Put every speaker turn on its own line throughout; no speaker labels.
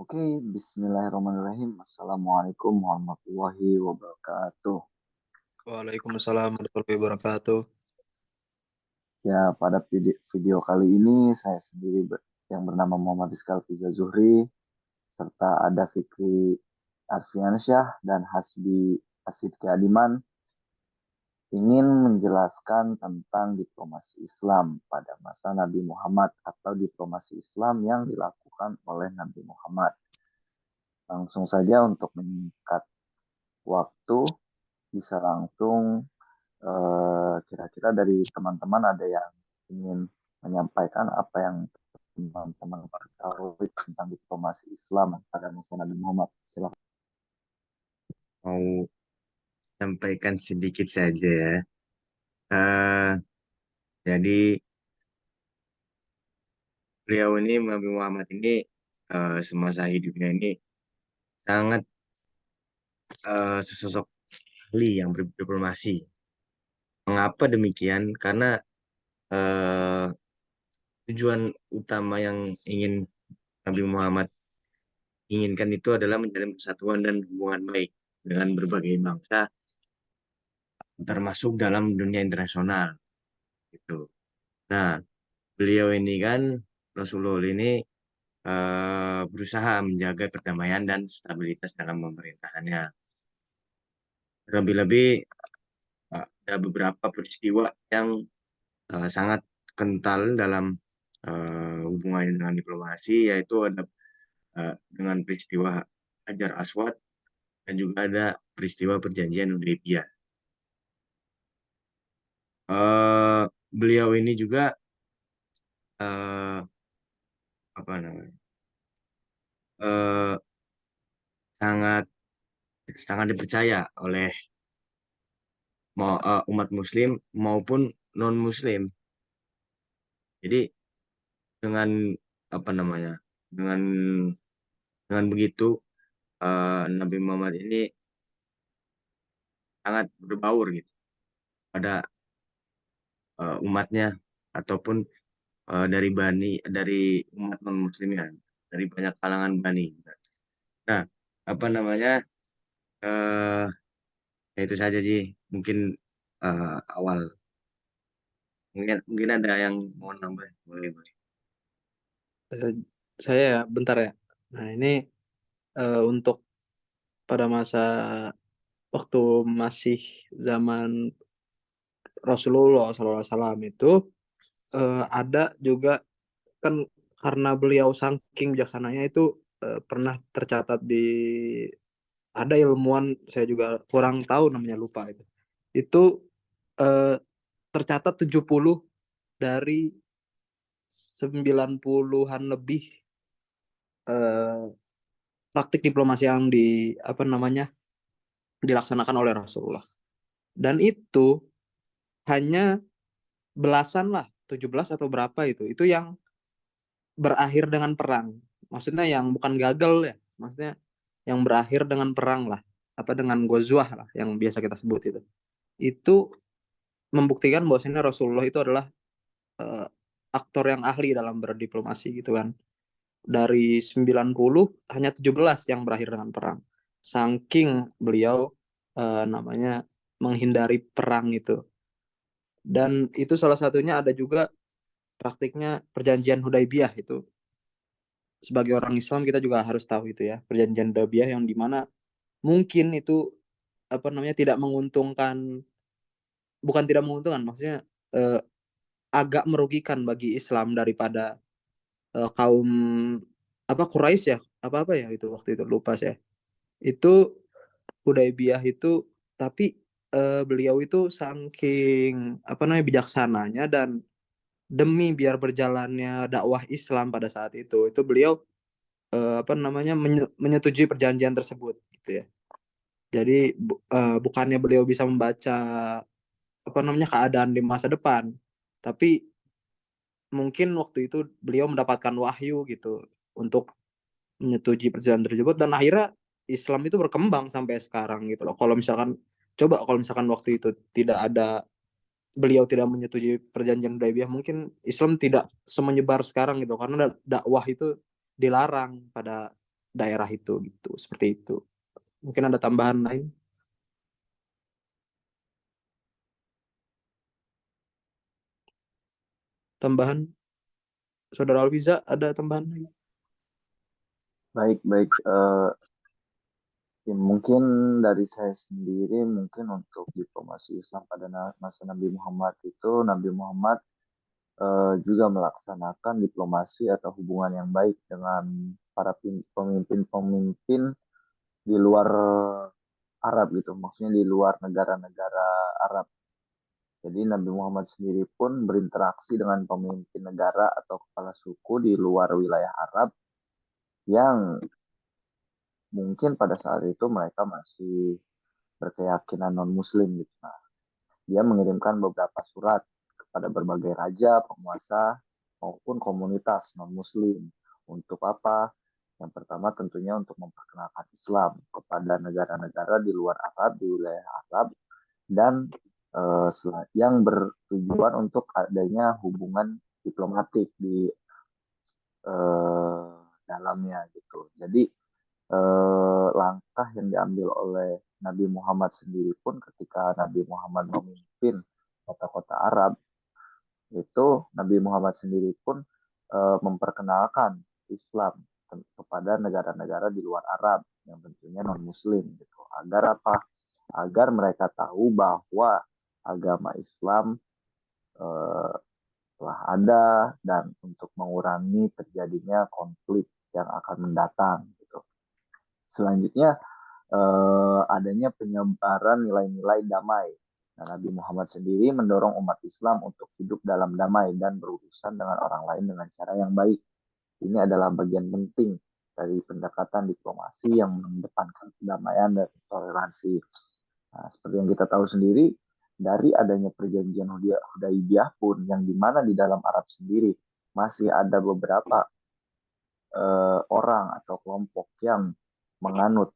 Oke, bismillahirrahmanirrahim. Assalamualaikum warahmatullahi wabarakatuh.
Waalaikumsalam warahmatullahi wabarakatuh.
Ya, pada video kali ini saya sendiri yang bernama Muhammad Rizky Fiza Zuhri, serta ada Fikri Arfiansyah dan Hasbi Asidki Adiman ingin menjelaskan tentang diplomasi Islam pada masa Nabi Muhammad atau diplomasi Islam yang dilakukan oleh Nabi Muhammad. Langsung saja untuk menyingkat waktu, bisa langsung kira-kira dari teman-teman ada yang ingin menyampaikan apa yang teman-teman ketahui tentang diplomasi Islam pada masa Nabi Muhammad. Silakan.
Mau sampaikan sedikit saja ya. Eh, jadi beliau ini Nabi Muhammad ini semasa hidupnya ini sangat sesosok ahli yang berdiplomasi. Mengapa demikian? Karena eh, tujuan utama yang ingin Nabi Muhammad inginkan itu adalah menjalin persatuan dan hubungan baik dengan berbagai bangsa, termasuk dalam dunia internasional gitu. Nah, beliau ini kan Rasulullah ini berusaha menjaga perdamaian dan stabilitas dalam pemerintahannya. Terlebih-lebih ada beberapa peristiwa yang sangat kental dalam hubungannya dengan diplomasi, yaitu ada dengan peristiwa Hajar Aswad dan juga ada peristiwa Perjanjian Hudaybiyah. Eh, Beliau ini juga eh, apa namanya eh, sangat sangat dipercaya oleh umat Muslim maupun non Muslim. Jadi dengan apa namanya dengan dengan begitu Nabi Muhammad ini sangat berbaur gitu pada umatnya ataupun dari umat non muslimnya, dari banyak kalangan bani. Nah, apa namanya eh ya itu saja sih mungkin awal. Mungkin ada yang mau nambah, boleh boleh.
Eh, saya ya, bentar ya. Nah, ini untuk pada masa waktu masih zaman Rasulullah SAW itu ada juga kan karena beliau saking bijaksananya itu pernah tercatat di ada ilmuwan saya juga kurang tahu namanya lupa itu. Itu eh, tercatat 70 dari 90-an lebih eh, praktik diplomasi yang apa namanya dilaksanakan oleh Rasulullah. Dan itu hanya belasan lah, 17 atau berapa itu yang berakhir dengan perang. Maksudnya yang bukan gagal ya, maksudnya yang berakhir dengan perang lah, apa dengan gozwah lah yang biasa kita sebut itu. Itu membuktikan bahwasanya Rasulullah itu adalah eh, aktor yang ahli dalam berdiplomasi gitu kan. Dari 90 hanya 17 yang berakhir dengan perang. Saking beliau namanya menghindari perang itu. Dan itu salah satunya ada juga praktiknya perjanjian Hudaybiyah itu. Sebagai orang Islam kita juga harus tahu itu ya, perjanjian Hudaybiyah yang dimana mungkin itu apa namanya tidak menguntungkan, bukan tidak menguntungkan, maksudnya eh, agak merugikan bagi Islam daripada kaum apa Quraisy ya, apa ya itu waktu itu lupa saya. Itu Hudaybiyah itu, tapi beliau itu saking apa namanya bijaksananya dan demi biar berjalannya dakwah Islam pada saat itu beliau apa namanya menyetujui perjanjian tersebut gitu ya. Jadi bukannya beliau bisa membaca apa namanya keadaan di masa depan, tapi mungkin waktu itu beliau mendapatkan wahyu gitu untuk menyetujui perjanjian tersebut dan akhirnya Islam itu berkembang sampai sekarang gitu loh. Kalau misalkan waktu itu tidak ada, beliau tidak menyetujui perjanjian Hudaybiyah, mungkin Islam tidak semenyebar sekarang gitu karena dakwah itu dilarang pada daerah itu gitu. Seperti itu. Mungkin ada tambahan lain? Tambahan, Saudara Alwiza, ada tambahan lain?
Baik, baik. Ya, mungkin dari saya sendiri, mungkin untuk diplomasi Islam pada masa Nabi Muhammad itu, Nabi Muhammad juga melaksanakan diplomasi atau hubungan yang baik dengan para pemimpin-pemimpin di luar Arab gitu, maksudnya di luar negara-negara Arab. Jadi Nabi Muhammad sendiri pun berinteraksi dengan pemimpin negara atau kepala suku di luar wilayah Arab yang mungkin pada saat itu mereka masih berkeyakinan non-Muslim gitu. Nah, dia mengirimkan beberapa surat kepada berbagai raja, penguasa, maupun komunitas non-Muslim. Untuk apa? Yang pertama tentunya untuk memperkenalkan Islam kepada negara-negara di luar Arab, di wilayah Arab, dan yang bertujuan untuk adanya hubungan diplomatik di eh, dalamnya gitu. Jadi langkah yang diambil oleh Nabi Muhammad sendiri pun ketika Nabi Muhammad memimpin kota-kota Arab itu Nabi Muhammad sendiri pun memperkenalkan Islam kepada negara-negara di luar Arab yang tentunya non Muslim gitu. Agar apa? Agar mereka tahu bahwa agama Islam eh, telah ada dan untuk mengurangi terjadinya konflik yang akan mendatang gitu. Selanjutnya adanya penyebaran nilai-nilai damai. Nah, Nabi Muhammad sendiri mendorong umat Islam untuk hidup dalam damai dan berurusan dengan orang lain dengan cara yang baik. Ini adalah bagian penting dari pendekatan diplomasi yang mengedepankan kedamaian dan toleransi. Nah, seperti yang kita tahu sendiri, dari adanya perjanjian Hudaibiyah pun, yang dimana di dalam Arab sendiri masih ada beberapa orang atau kelompok yang menganut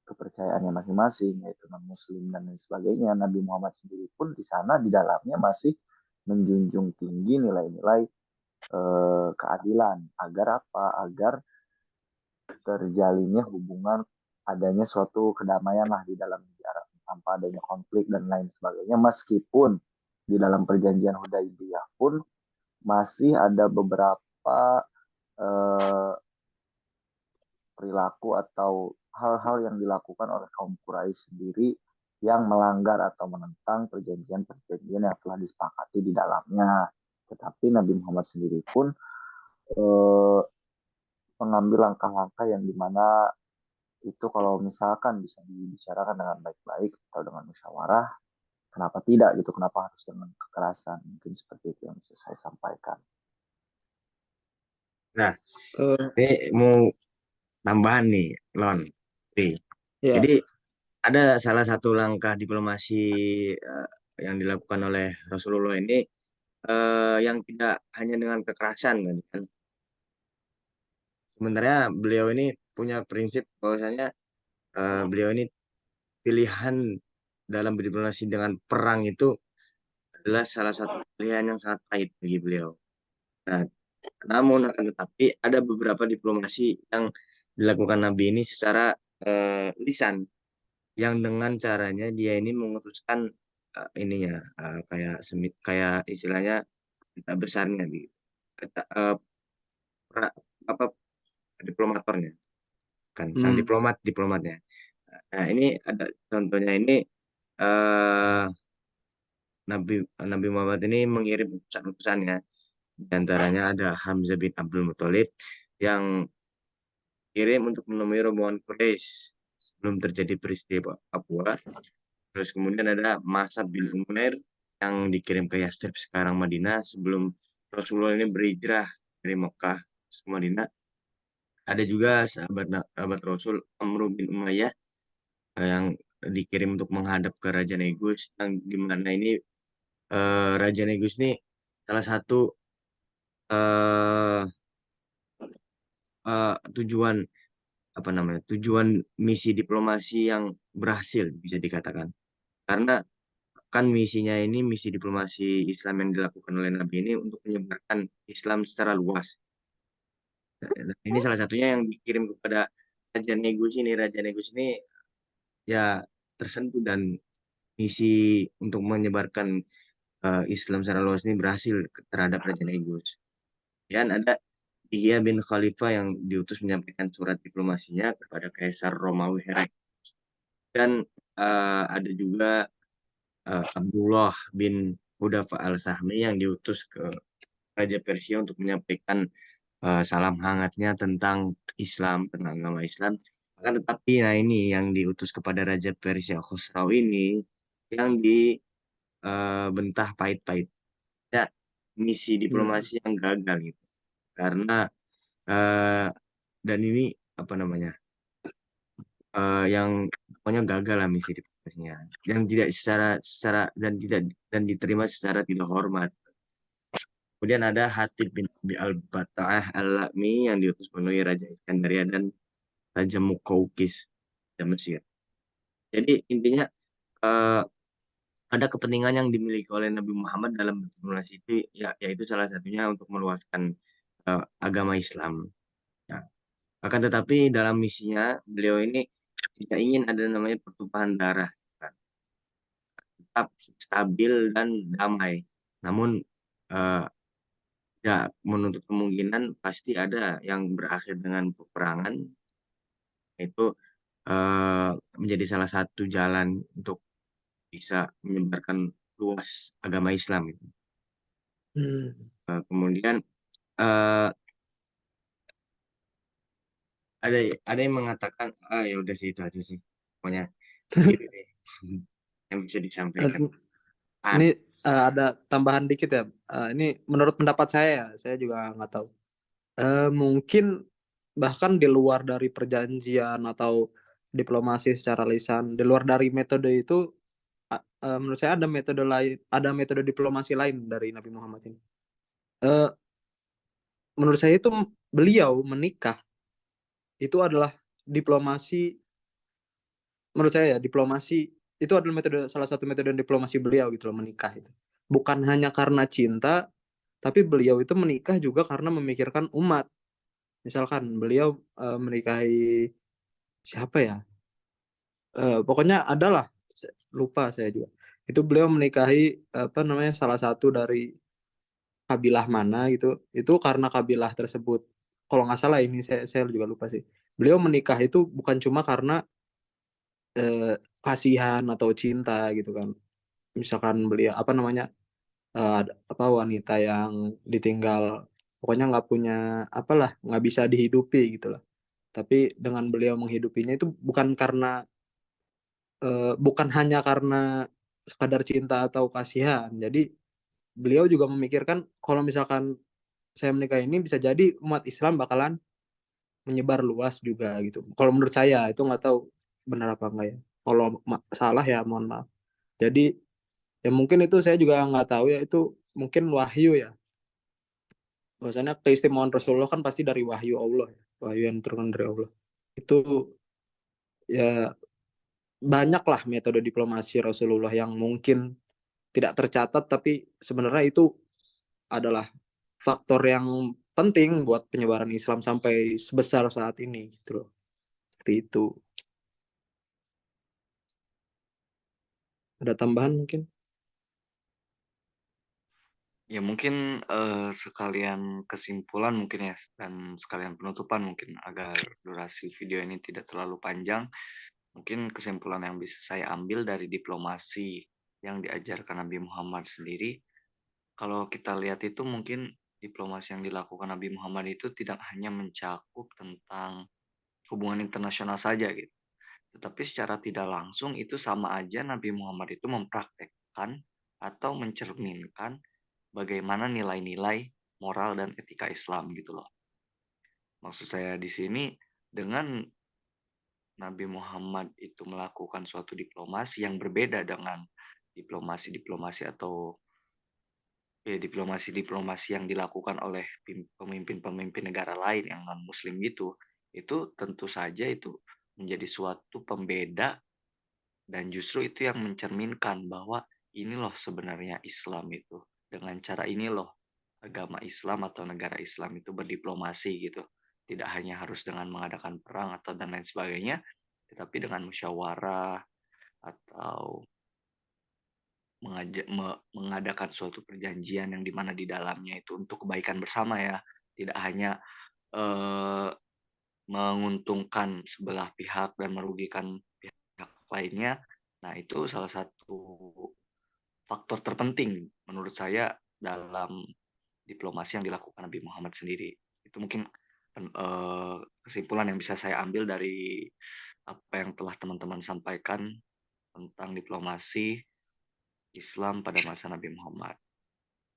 kepercayaannya masing-masing, yaitu non-muslim dan lain sebagainya. Nabi Muhammad sendiri pun di sana di dalamnya masih menjunjung tinggi nilai-nilai keadilan. Agar apa? Agar terjalinnya hubungan, adanya suatu kedamaian lah di dalam negara tanpa adanya konflik dan lain sebagainya. Meskipun di dalam perjanjian Hudaibiyah pun masih ada beberapa eh, perilaku atau hal-hal yang dilakukan oleh kaum Quraisy sendiri yang melanggar atau menentang perjanjian-perjanjian yang telah disepakati di dalamnya. Tetapi Nabi Muhammad sendiri pun eh, mengambil langkah-langkah yang dimana itu kalau misalkan bisa dibicarakan dengan baik-baik atau dengan musyawarah, kenapa tidak gitu? Kenapa harus dengan kekerasan? Mungkin seperti itu yang bisa saya sampaikan.
Nah,
Eh,
ini mau tambahan nih, Lon. Nih,
ya,
jadi ada salah satu langkah diplomasi eh, yang dilakukan oleh Rasulullah ini yang tidak hanya dengan kekerasan kan. Sebenarnya beliau ini punya prinsip bahwasanya beliau ini pilihan dalam berdiplomasi dengan perang itu adalah salah satu pilihan yang sangat pahit bagi beliau. Nah, namun akan tetapi ada beberapa diplomasi yang dilakukan Nabi ini secara lisan, yang dengan caranya dia ini memutuskan ininya kayak istilahnya kita besarnya gitu. Eh, apa diplomatornya kan sang
hmm,
diplomatnya. Nah, ini ada contohnya ini eh Nabi Nabi Muhammad ini mengirim utusan-utusannya. Di antaranya ada Hamzah bin Abdul Muthalib yang kirim untuk menemui rombongan Quraisy sebelum terjadi peristiwa Papua. Terus kemudian ada Mas'ab bin Umair yang dikirim ke Yastrib sekarang Madinah sebelum Rasulullah ini berhijrah dari Mekah ke Madinah. Ada juga sahabat Rasul Amr bin Umayyah yang dikirim untuk menghadap ke Raja Negus, yang dimana ini Raja Negus ini salah satu eh, tujuan apa namanya tujuan misi diplomasi yang berhasil bisa dikatakan, karena kan misinya ini misi diplomasi Islam yang dilakukan oleh Nabi ini untuk menyebarkan Islam secara luas. Ini salah satunya yang dikirim kepada Raja Negus ini. Raja Negus ini ya tersentuh dan misi untuk menyebarkan Islam secara luas ini berhasil terhadap Raja Negus. Dan ada Yahya bin Khalifah yang diutus menyampaikan surat diplomasinya kepada Kaisar Romawi Heraklius. Dan ada juga Abdullah bin Hudafa al-Sahmi yang diutus ke Raja Persia untuk menyampaikan salam hangatnya tentang Islam, tentang agama Islam. Akan tetapi, nah ini yang diutus kepada Raja Persia Khosrau ini yang dibentah pahit-pahit. Ya, misi
Hmm.
diplomasi yang gagal gitu. Karena eh, dan ini apa namanya? Yang pokoknya gagal lah misi diplomasinya. Yang tidak secara secara dan tidak dan diterima secara tidak hormat. Kemudian ada Hatib bin Abi al-Bata'ah al-La'mi yang diutus menemui Raja Iskandaria dan Raja Mukaukis di Mesir. Jadi intinya eh, ada kepentingan yang dimiliki oleh Nabi Muhammad dalam diplomasi itu ya, yaitu salah satunya untuk meluaskan agama Islam. Nah, akan tetapi dalam misinya beliau ini tidak ingin ada namanya pertumpahan darah, kan. Tetap stabil dan damai. Namun eh, ya menuntut kemungkinan pasti ada yang berakhir dengan peperangan, itu menjadi salah satu jalan untuk bisa menyebarkan luas agama Islam itu.
Hmm.
Kemudian eh, ada ada yang mengatakan ya udah sih itu aja sih pokoknya itu deh yang bisa
Eh,
disampaikan.
Ini
An,
ada tambahan dikit ya. Ini menurut pendapat saya ya, saya juga nggak tahu. Mungkin bahkan di luar dari perjanjian atau diplomasi secara lisan, di luar dari metode itu, menurut saya ada metode lain, ada metode diplomasi lain dari Nabi Muhammad ini. Eh, Menurut saya itu beliau menikah itu adalah diplomasi. Menurut saya ya, diplomasi itu adalah metode, salah satu metode diplomasi beliau gitu loh, menikah itu. Bukan hanya karena cinta, tapi beliau itu menikah juga karena memikirkan umat. Misalkan beliau menikahi siapa ya? Pokoknya adalah, lupa saya juga. Itu beliau menikahi apa namanya, salah satu dari kabilah mana gitu. Itu karena kabilah tersebut, kalau nggak salah ini, saya juga lupa sih. Beliau menikah itu bukan cuma karena kasihan atau cinta gitu kan. Misalkan beliau apa namanya, apa wanita yang ditinggal, pokoknya nggak punya apalah, nggak bisa dihidupi gitu lah. Tapi dengan beliau menghidupinya itu bukan karena bukan hanya karena sekadar cinta atau kasihan. Jadi beliau juga memikirkan kalau misalkan saya menikah ini bisa jadi umat Islam bakalan menyebar luas juga gitu. Kalau menurut saya itu, nggak tahu benar apa enggak ya. Kalau salah ya mohon maaf. Jadi ya mungkin itu saya juga nggak tahu ya, itu mungkin wahyu ya. Bahwasanya keistimewaan Rasulullah kan pasti dari wahyu Allah ya. Wahyu yang turun dari Allah. Itu ya, banyak lah metode diplomasi Rasulullah yang mungkin tidak tercatat, tapi sebenarnya itu adalah faktor yang penting buat penyebaran Islam sampai sebesar saat ini gitu loh. Seperti itu. Ada tambahan mungkin?
Ya mungkin sekalian kesimpulan mungkin ya, dan sekalian penutupan mungkin agar durasi video ini tidak terlalu panjang. Mungkin kesimpulan yang bisa saya ambil dari diplomasi yang diajarkan Nabi Muhammad sendiri, kalau kita lihat itu mungkin diplomasi yang dilakukan Nabi Muhammad itu tidak hanya mencakup tentang hubungan internasional saja gitu. Tetapi secara tidak langsung itu sama aja Nabi Muhammad itu mempraktekkan atau mencerminkan bagaimana nilai-nilai moral dan etika Islam gitu loh. Maksud saya di sini, dengan Nabi Muhammad itu melakukan suatu diplomasi yang berbeda dengan diplomasi-diplomasi atau diplomasi-diplomasi yang dilakukan oleh pemimpin-pemimpin negara lain yang non-muslim gitu, itu tentu saja itu menjadi suatu pembeda, dan justru itu yang mencerminkan bahwa ini loh sebenarnya Islam itu. Dengan cara ini loh agama Islam atau negara Islam itu berdiplomasi gitu. tidak hanya harus dengan mengadakan perang atau dan lain sebagainya, tetapi dengan musyawarah atau mengadakan suatu perjanjian yang dimana di dalamnya itu untuk kebaikan bersama ya, tidak hanya eh, menguntungkan sebelah pihak dan merugikan pihak lainnya. Nah, itu salah satu faktor terpenting menurut saya dalam diplomasi yang dilakukan Nabi Muhammad sendiri. Itu mungkin kesimpulan yang bisa saya ambil dari apa yang telah teman-teman sampaikan tentang diplomasi Islam pada masa Nabi Muhammad.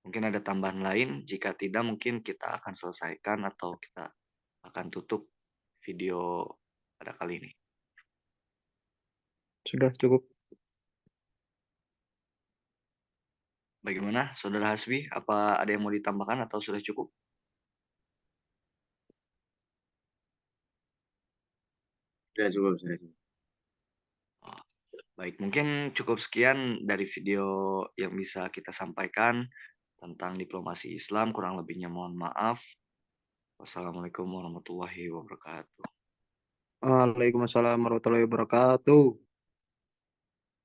Mungkin ada tambahan lain, jika tidak mungkin kita akan selesaikan atau kita akan tutup video pada kali ini.
Sudah cukup.
Bagaimana, Saudara Hasbi? Apa ada yang mau ditambahkan atau sudah cukup?
Sudah cukup, sudah cukup.
Oh, baik, mungkin cukup sekian dari video yang bisa kita sampaikan tentang diplomasi Islam. Kurang lebihnya mohon maaf. Wassalamualaikum warahmatullahi wabarakatuh.
Waalaikumsalam warahmatullahi wabarakatuh.